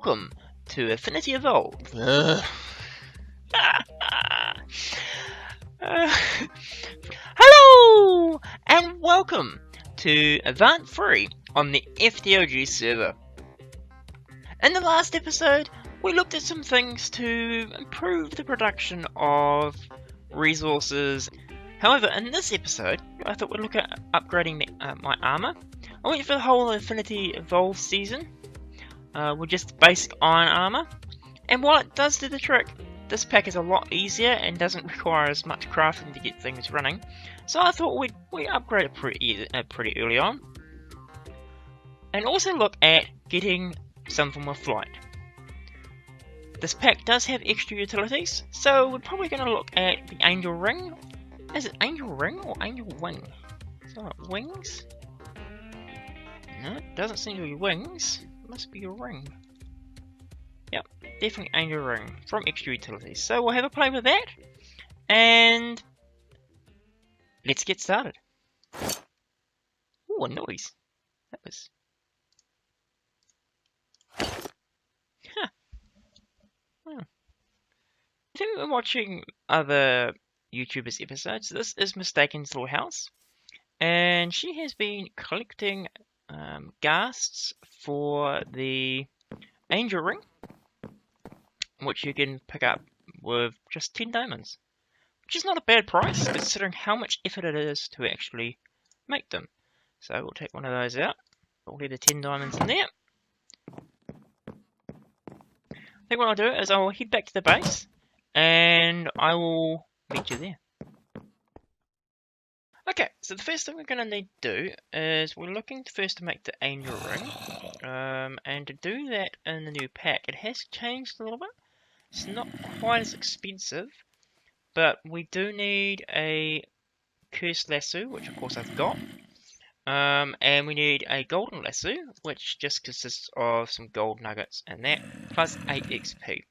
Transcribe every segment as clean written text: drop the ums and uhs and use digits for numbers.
welcome to Affinity Evolve. Hello, and welcome to Avant 3 on the FTOG server. In the last episode, we looked at some things to improve the production of resources. However, in this episode, I thought we'd look at upgrading my armor. I went for the whole Affinity Evolve season with just basic iron armor, and while it does do the trick, this pack is a lot easier and doesn't require as much crafting to get things running. So I thought we'd upgrade it pretty early on, and also look at getting some form of flight. This pack does have extra utilities, so we're probably going to look at the Angel Ring. Is it Angel Ring or Angel Wing? Is it wings? No, it doesn't seem to be wings. It must be a ring. Yep, definitely Angel Ring from extra utilities. So we'll have a play with that, and let's get started. Ooh, a noise. That was... Huh. Oh. If you've been watching other YouTubers' episodes, this is Mistaken's little house, and she has been collecting ghasts for the Angel Ring, which you can pick up with just 10 diamonds, which is not a bad price considering how much effort it is to actually make them. So we'll take one of those out. We'll leave the 10 diamonds in there. I think what I'll do is I'll head back to the base and I will meet you there. Okay, so the first thing we're going to need to do is we're looking first to make the Angel Ring, and to do that in the new pack, it has changed a little bit. It's not quite as expensive, but we do need a cursed lasso, which of course I've got, and we need a golden lasso, which just consists of some gold nuggets and that, plus 8 XP.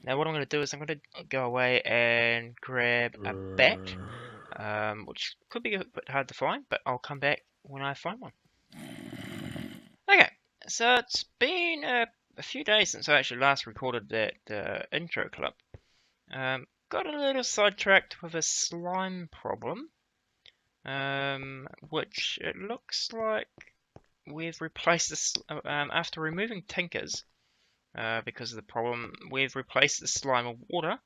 Now what I'm going to do is I'm going to go away and grab a bat, which could be a bit hard to find, but I'll come back when I find one. Okay, so it's been a few days since I actually last recorded that intro clip. Got a little sidetracked with a slime problem, which it looks like we've replaced this, after removing Tinkers. Because of the problem, we've replaced the slime with water,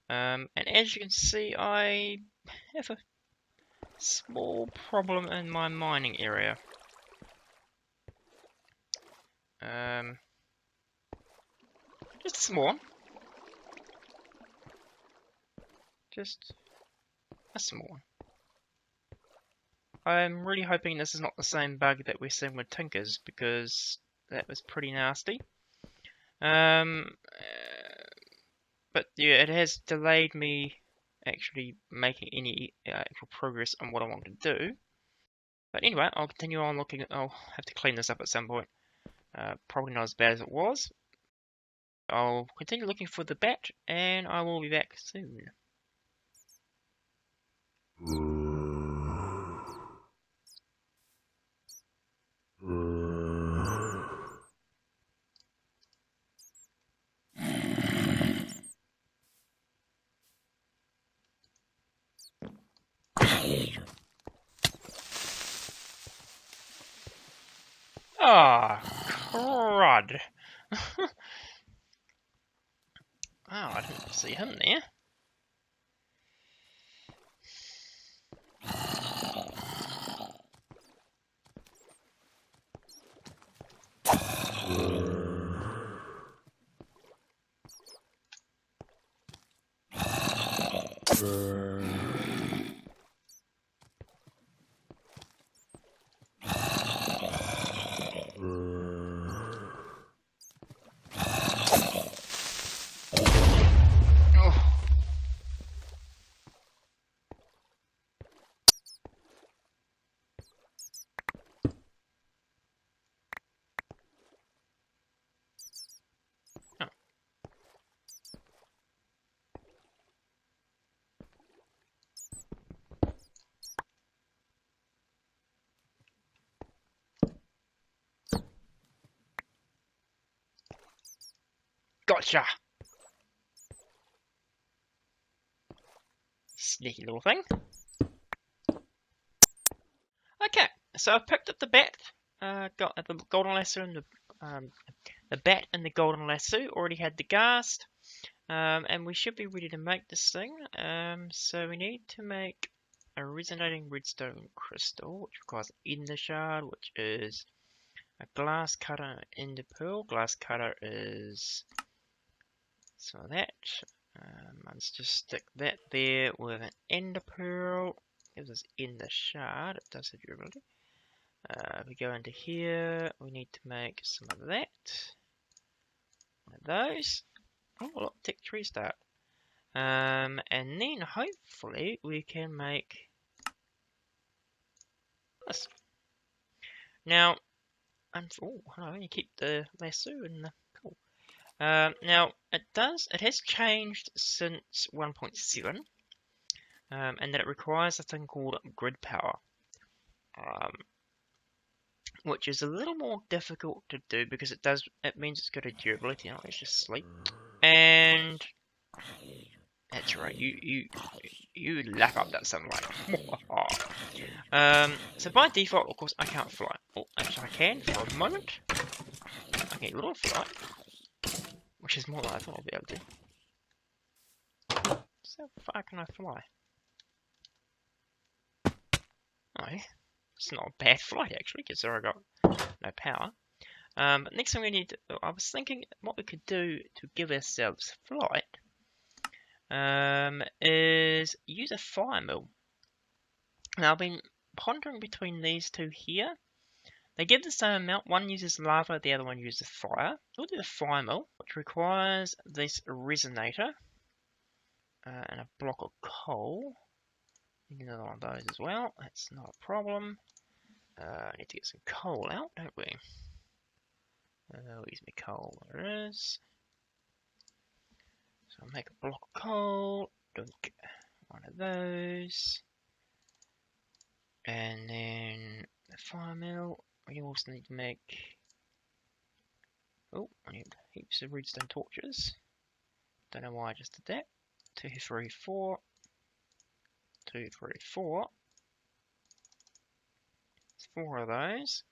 and as you can see, I have a small problem in my mining area. Just a small one. Just a small one. I'm really hoping this is not the same bug that we're seeing with Tinkers, because that was pretty nasty. But yeah, it has delayed me actually making any actual progress on what I want to do. But anyway, I'll continue on looking. I'll have to clean this up at some point. Probably not as bad as it was. I'll continue looking for the bat, and I will be back soon. Ah, crud. Oh, I didn't see him there. Gotcha! Sneaky little thing. Okay, so I've picked up the bat. Got the golden lasso and the bat and the golden lasso. Already had the ghast. And we should be ready to make this thing. So we need to make a resonating redstone crystal, which requires an ender shard, which is a glass cutter and an ender pearl. Glass cutter is so that. Let's just stick that there with an ender pearl. Gives us ender shard. It does have durability. We go into here. We need to make some of that. One of those. Oh, look, tech tree start. And then hopefully we can make this. Now, oh, hello, you keep the lasso and the cool. Now it has changed since 1.7, and that it requires a thing called grid power, which is a little more difficult to do because it means it's got a durability. Now let's just sleep. And that's right, you lap up that sunlight. So by default, of course, I can't fly. Oh, actually I can for a moment. Okay, a little flight, which is more than I thought I'd be able to. So far can I fly? Oh, it's not a bad flight actually, because I got no power. But next thing we need, I was thinking what we could do to give ourselves flight is use a fire mill. Now I've been pondering between these two here. They give the same amount. One uses lava, the other one uses fire. We'll do the fire mill, which requires this resonator and a block of coal. We need another one of those as well. That's not a problem. Need to get some coal out, don't we? Where's my coal? There it is. So I'll make a block of coal. Dunk. One of those. And then the fire mill. We also need to make. Oh, I need heaps of redstone torches. Don't know why I just did that. 2, 3, 4. 2, 3, 4. 4 of those.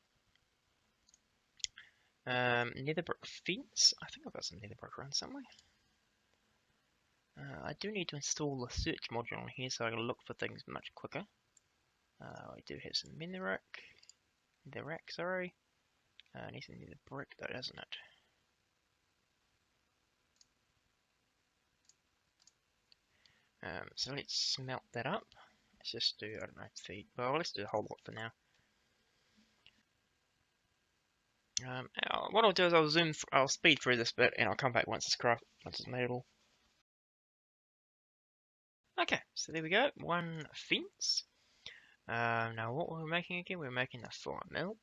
Nether brick fence. I think I've got some nether brick around somewhere. I do need to install the search module on here so I can look for things much quicker. We do have some netherrack. Netherrack, sorry. Needs some nether brick though, doesn't it? So let's smelt that up. Let's just do, I don't know, feed. Well, let's do a whole lot for now. What I'll do is I'll speed through this bit and I'll come back once it's made it all. Okay, so there we go, one fence. Now what we're making again, we're making a fire mill.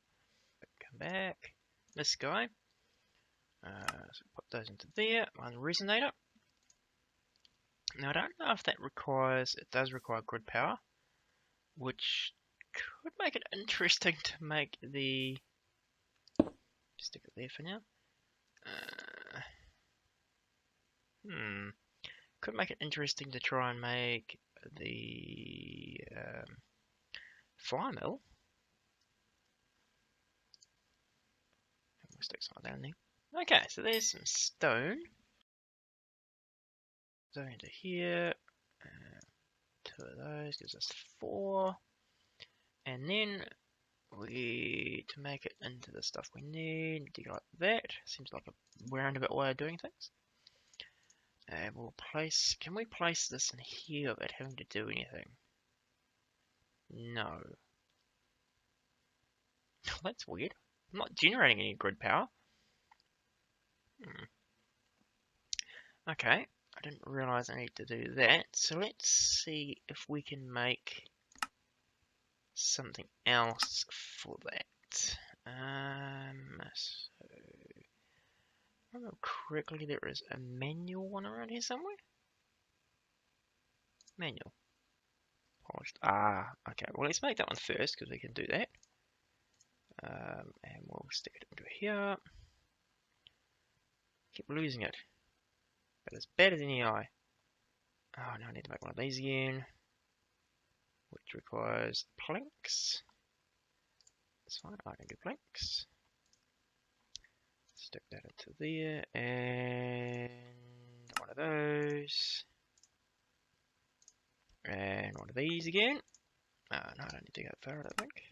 Come back, this guy. So put those into there, one resonator. Now I don't know if that requires, it does require grid power, which could make it interesting to make the, stick it there for now. Could make it interesting to try and make the fire mill. We'll stick some down there. Okay, so there's some stone. Stone into here. 2 of those gives us 4. And then to make it into the stuff we need, do like that. Seems like a roundabout way of doing things. And we'll place, can we place this in here without having to do anything? No. That's weird. I'm not generating any grid power. Okay, I didn't realize I need to do that. So let's see if we can make something else for that. So, if I remember correctly, there is a manual one around here somewhere. Manual. Polished. Ah, okay. Well, let's make that one first because we can do that. And we'll stick it into here. Keep losing it. but as bad as any eye. Oh, now I need to make one of these again, which requires planks. That's fine, I can do planks. Stick that into there, and one of those. And one of these again. No, I don't need to go far, I don't think.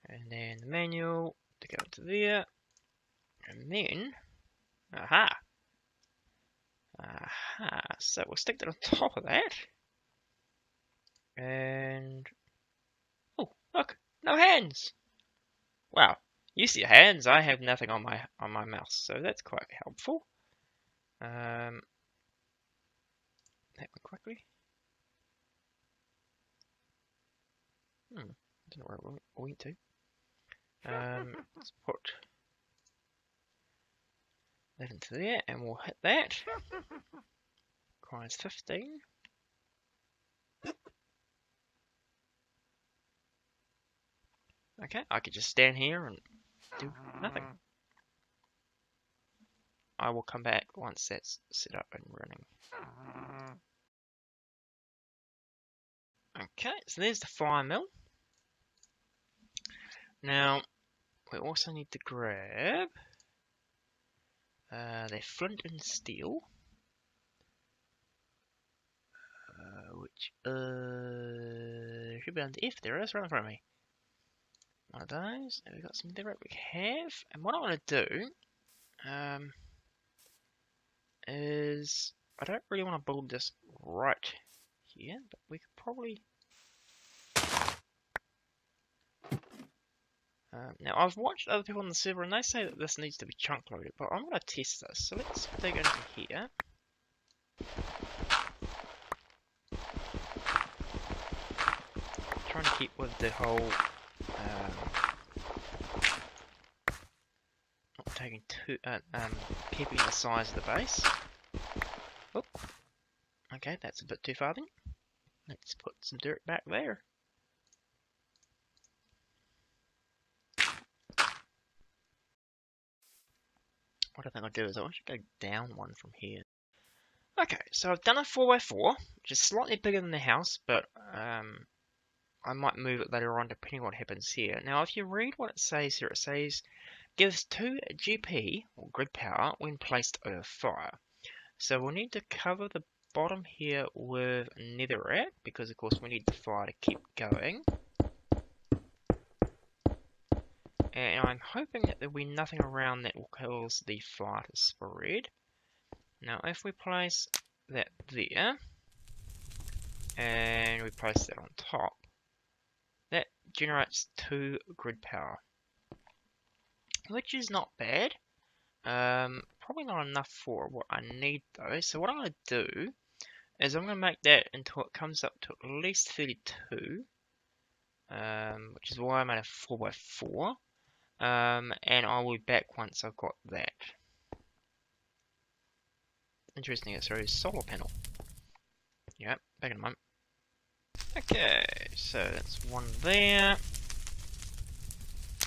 And then the manual to go into there. And then, aha! Aha, so we'll stick that on top of that. And, oh, look, no hands! Wow, you see hands, I have nothing on my mouse, so that's quite helpful. That one quickly. I don't know where it went to. Let's put that into there, and we'll hit that. Requires 15. Okay, I could just stand here and do nothing. I will come back once that's set up and running. Okay, so there's the fire mill. Now, we also need to grab the flint and steel, which should be under F. There it is, right in front of me. One of those. And we've got some there we have. And what I want to do is I don't really want to build this right here, but we could probably. Now I've watched other people on the server and they say that this needs to be chunk loaded, but I'm going to test this. So let's dig into here. Trying to keep with the whole not taking too keeping the size of the base. Oh, okay, that's a bit too far then. Let's put some dirt back there. What I think I'll do is I should go down one from here. Okay, so I've done a 4x4, which is slightly bigger than the house, but I might move it later on depending on what happens here. Now, if you read what it says here, it says gives 2 GP, or grid power, when placed over fire. So we'll need to cover the bottom here with netherrack, because of course we need the fire to keep going. And I'm hoping that there'll be nothing around that will cause the fire to spread. Now if we place that there, and we place that on top, that generates 2 grid power. Which is not bad. Probably not enough for what I need though. So what I'm going to do is I'm going to make that until it comes up to at least 32. Which is why I made a 4x4. And I will be back once I've got that. Interesting, it's a solar panel. Yep, back in a moment. Okay, so that's one there.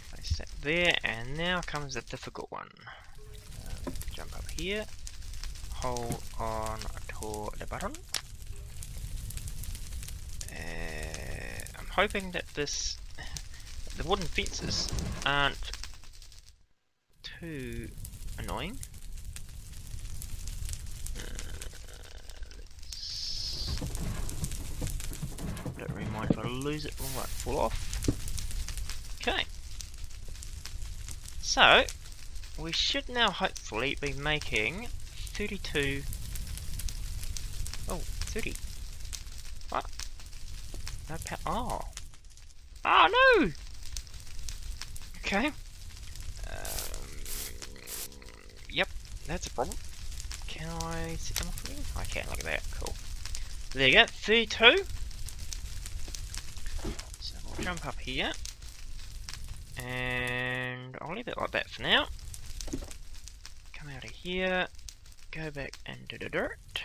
Place that there, and now comes the difficult one. Jump up here, hold on to the button. I'm hoping that the wooden fences aren't too annoying. Don't really mind if I lose it or might fall off. Okay. So, we should now hopefully be making 32. Oh, 30. What? No power. Oh. Oh no! Okay. Yep, that's a problem. Can I set them off again? I can, look at that, cool. There you go, 32. So we'll jump up here. And I'll leave it like that for now. Come out of here. Go back into the dirt.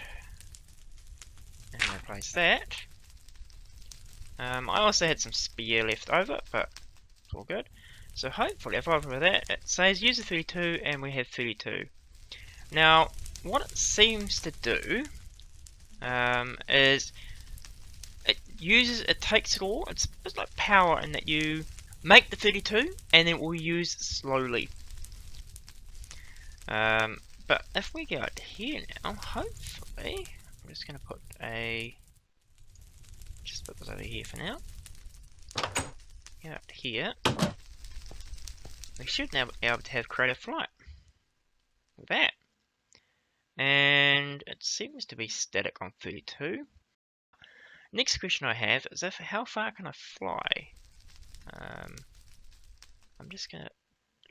And replace that. I also had some spear left over, but it's all good. So hopefully if I over that, it says user 32 and we have 32. Now, what it seems to do is it takes it all. It's like power in that you make the 32 and then we'll use it slowly. But if we go out here now, hopefully, I'm just going to put just put this over here for now. Go out here. We should now be able to have creative flight with that. And it seems to be static on 32. Next question I have is how far can I fly? I'm just going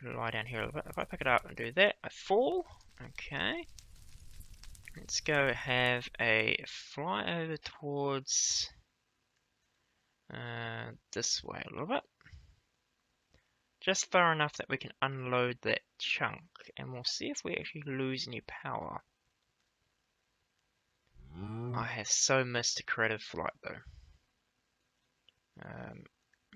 to lie down here a little bit. If I pick it up and do that, I fall. Okay. Let's go have a fly over towards this way a little bit. Just far enough that we can unload that chunk. And we'll see if we actually lose any power. I have so missed a creative flight though.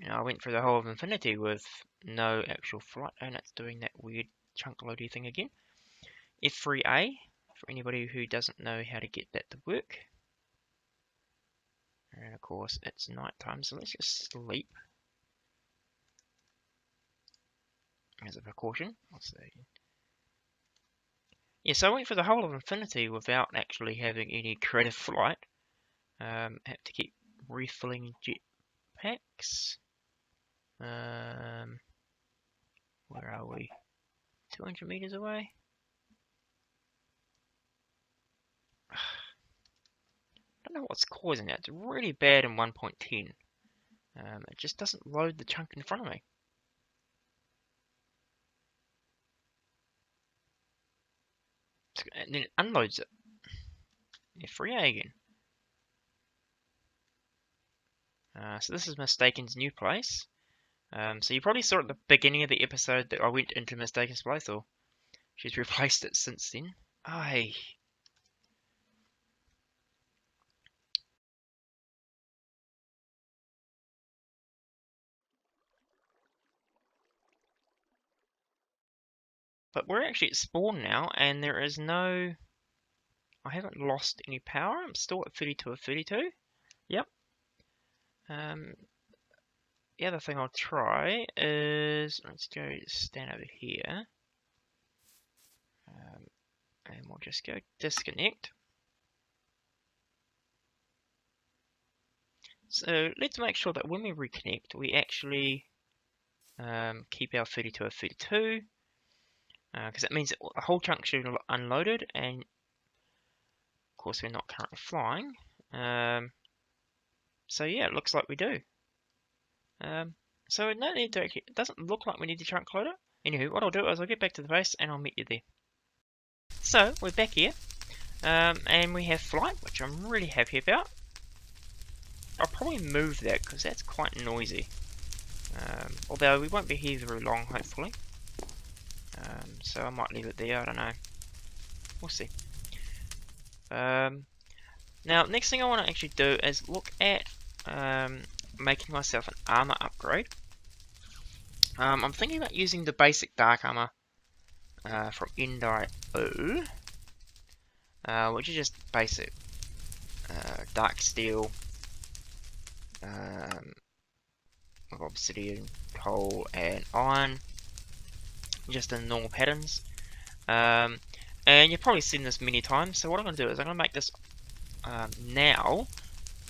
I went through the whole of infinity with no actual flight, and it's doing that weird chunk loady thing again. F3A, for anybody who doesn't know how to get that to work. And of course it's night time, so let's just sleep. As a precaution. What's that again? Yeah, so I went for the whole of infinity without actually having any creative flight. Have to keep refilling jetpacks. Where are we? 200 meters away? I don't know what's causing that. It's really bad in 1.10. It just doesn't load the chunk in front of me. And then it unloads it. F3A again. So this is Mistaken's new place. So you probably saw at the beginning of the episode that I went into Mistaken's place, or she's replaced it since then. Aye. But we're actually at spawn now, and there is no... I haven't lost any power. I'm still at 32 of 32. Yep. The other thing I'll try is... Let's go stand over here. And we'll just go disconnect. So let's make sure that when we reconnect, we actually keep our 32 of 32. Because that means that the whole chunk should be unloaded, and of course we're not currently flying. So yeah, it looks like we do. So no need to actually, it doesn't look like we need the chunk loader. Anywho, what I'll do is I'll get back to the base and I'll meet you there. So we're back here, and we have flight, which I'm really happy about. I'll probably move that because that's quite noisy. Although we won't be here very long, hopefully. So I might leave it there, I don't know. We'll see. Now, next thing I want to actually do is look at making myself an armor upgrade. I'm thinking about using the basic dark armor from nzHook, which is just basic dark steel with obsidian, coal, and iron. Just in normal patterns, and you've probably seen this many times. So what I'm going to do is I'm going to make this now,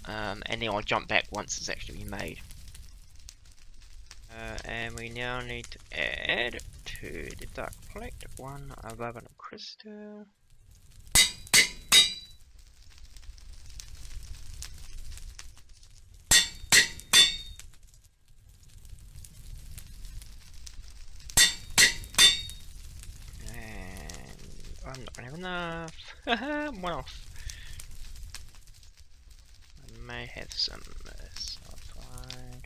and then I'll jump back once it's actually been made. And we now need to add to the dark plate 1 aluminum crystal. I'm not gonna have enough. One off. I may have some sulfide.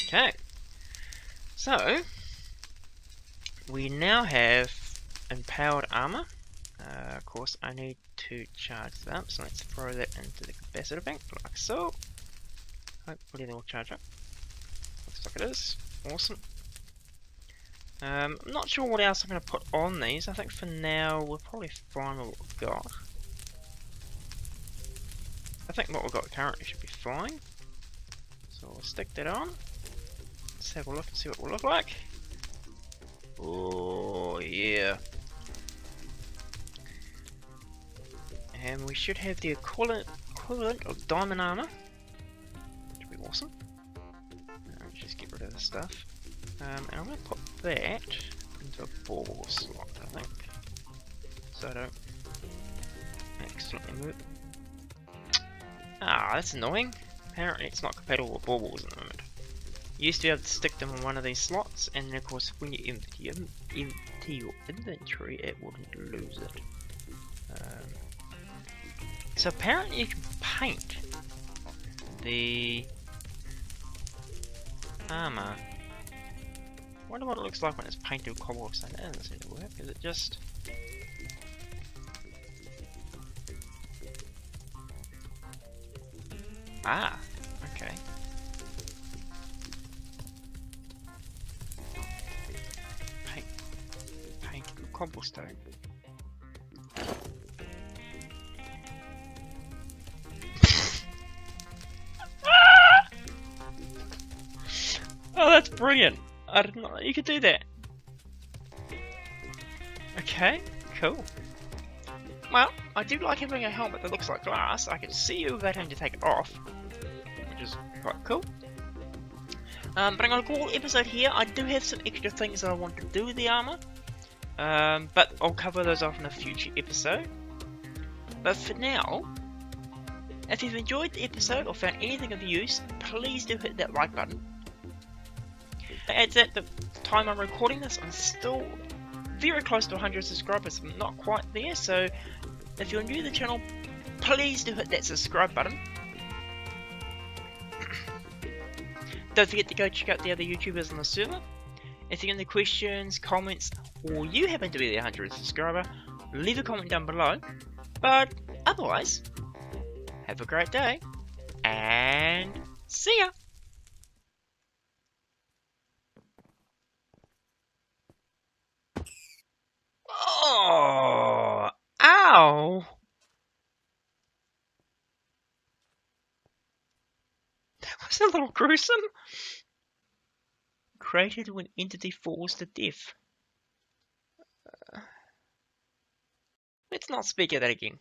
Okay. So we now have empowered armor, Of course, I need to charge that, so let's throw that into the capacitor bank, like so. Hopefully they will charge up. Looks like it is. Awesome. I'm not sure what else I'm going to put on these. I think for now we're probably fine with what we've got. I think what we've got currently should be fine. So we'll stick that on. Let's have a look and see what it will look like. Oh yeah. And we should have the equivalent of diamond armor. Which would be awesome. Let's just get rid of this stuff. And I'm going to put that into a ball slot, I think. So I don't accidentally move. Ah, that's annoying. Apparently it's not compatible with baubles at the moment. You used to be able to stick them in one of these slots, and then of course when you empty your inventory, it wouldn't lose it. So apparently you can paint the armor. I wonder what it looks like when it's painted with cobblestone. That doesn't seem to work. Is it just... Ah, okay. Painted with cobblestone. Oh, that's brilliant! I didn't know you could do that. Okay, cool. Well, I do like having a helmet that looks like glass. I can see you without having to take it off, which is quite cool. But I'm going to call the episode here. I do have some extra things that I want to do with the armor, but I'll cover those off in a future episode. But for now, if you've enjoyed the episode or found anything of use, please do hit that like button. At the time I'm recording this, I'm still very close to 100 subscribers. I'm not quite there, so if you're new to the channel, please do hit that subscribe button. Don't forget to go check out the other YouTubers on the server. If you have any questions, comments, or you happen to be the 100th subscriber, leave a comment down below. But otherwise, have a great day, and see ya! Oh, ow! That was a little gruesome. Created when entity falls to death. Let's not speak of that again.